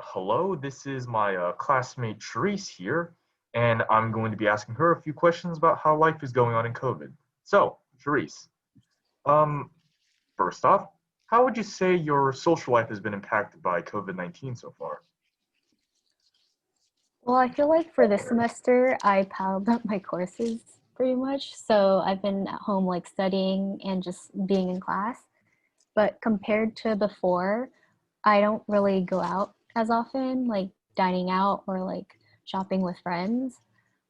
Hello, this is my classmate Therese here, and I'm going to be asking her a few questions about how life is going on in COVID. So, Therese, um, first off, how would you say your social life has been impacted by COVID-19 so far? Well, I feel like for this semester, I piled up my courses pretty much. So I've been at home like studying and just being in class. But compared to before, I don't really go out as often, like dining out or like shopping with friends.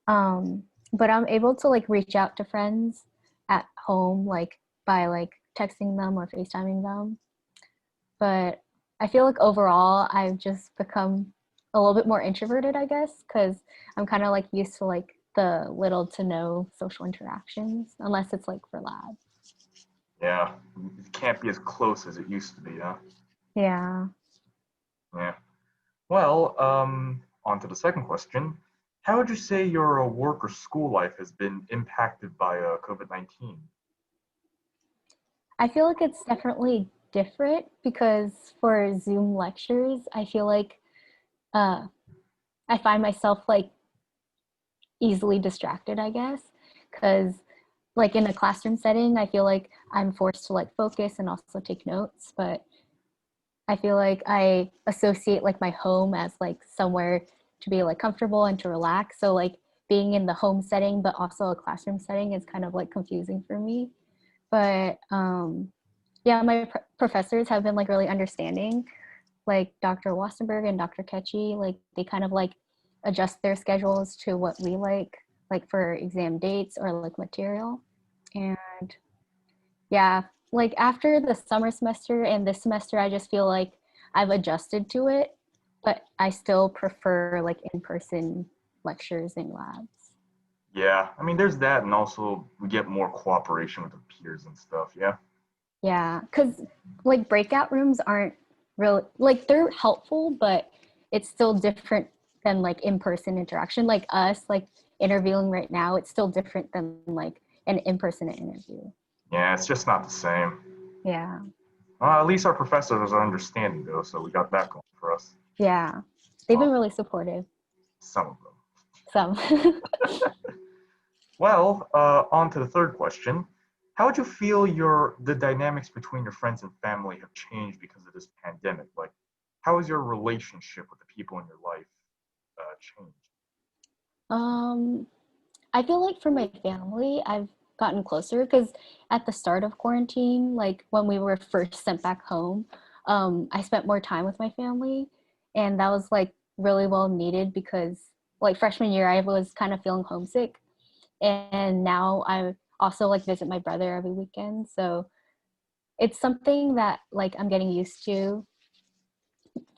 But I'm able to like reach out to friends at home, like by like texting them or FaceTiming them. But I feel like overall I've just become a little bit more introverted, I guess, because I'm kind of like used to like the little to no social interactions, unless it's like for lab. Yeah, it can't be as close as it used to be, huh? Yeah. Yeah. Well, on to the second question. How would you say your work or school life has been impacted by COVID-19? I feel like it's definitely different because for Zoom lectures, I feel like uh, I find myself like easily distracted, I guess, because like in a classroom setting, I feel like I'm forced to like focus and also take notes, but I feel like I associate like my home as like somewhere to be like comfortable and to relax. So like being in the home setting, but also a classroom setting is kind of like confusing for me. But yeah, my professors have been like really understanding. Like Dr. Wassenberg and Dr. Ketchy, like they kind of like adjust their schedules to what we like for exam dates or like material. And yeah, like after the summer semester and this semester, I just feel like I've adjusted to it, but I still prefer like in-person lectures and labs. Yeah, I mean, there's that, and also we get more cooperation with the peers and stuff. Yeah. Yeah, because like breakout rooms aren't really like they're helpful, but it's still different than like in-person interaction. Like us, like interviewing right now, it's still different than like an in-person interview. Yeah, it's just not the same. Yeah, At least our professors are understanding, though, so we got that going for us. yeah, they've been Well, really supportive. some of them. Some. Well, on to the third question. How would you feel the dynamics between your friends and family have changed because of this pandemic? Like, how has your relationship with the people in your life changed? um, I feel like for my family, I've gotten closer because at the start of quarantine, like when we were first sent back home, I spent more time with my family, and that was like really well needed because like freshman year, I was kind of feeling homesick, and now I also like visit my brother every weekend, so it's something that like I'm getting used to.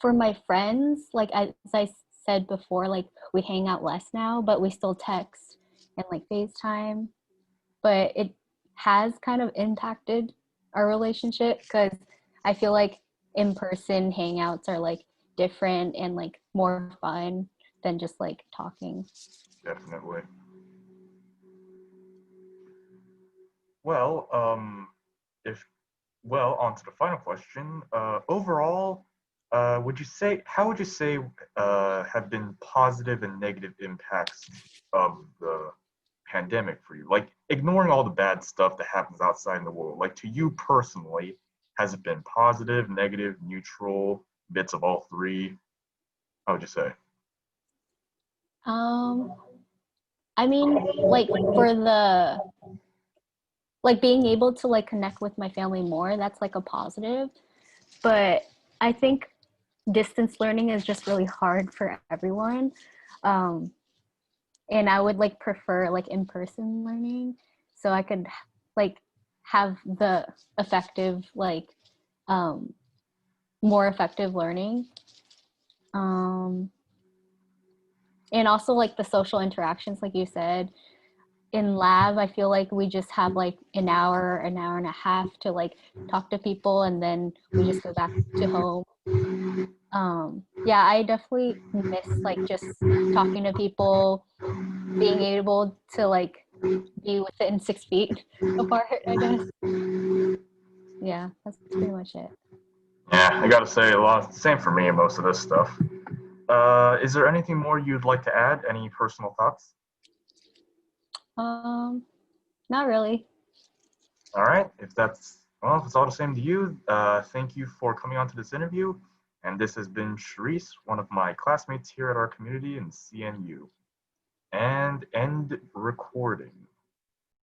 For my friends, like as I said before, like we hang out less now, but we still text and like FaceTime, but it has kind of impacted our relationship because I feel like in-person hangouts are like different and like more fun than just like talking. Definitely. Well, if well, on to the final question. Overall, would you say how would you say have been positive and negative impacts of the pandemic for you? Like ignoring all the bad stuff that happens outside in the world. Like to you personally, has it been positive, negative, neutral, bits of all three? How would you say? Um, I mean, like for the like being able to like connect with my family more, that's like a positive. But I think distance learning is just really hard for everyone. Um, and I would like prefer like in-person learning so I could like have the effective like um more effective learning. Um and also like the social interactions like you said in lab I feel like we just have like an hour and a half to like talk to people and then we just go back to home. Yeah, I definitely miss like just talking to people, being able to like be within 6 feet apart, I guess. Yeah, that's pretty much it. Yeah, I gotta say a lot. Same for me and most of this stuff. Is there anything more you'd like to add? Any personal thoughts? Um, Not really. All right. If it's all the same to you, thank you for coming on to this interview. And this has been Sharice, one of my classmates here at our community in CNU. And end recording.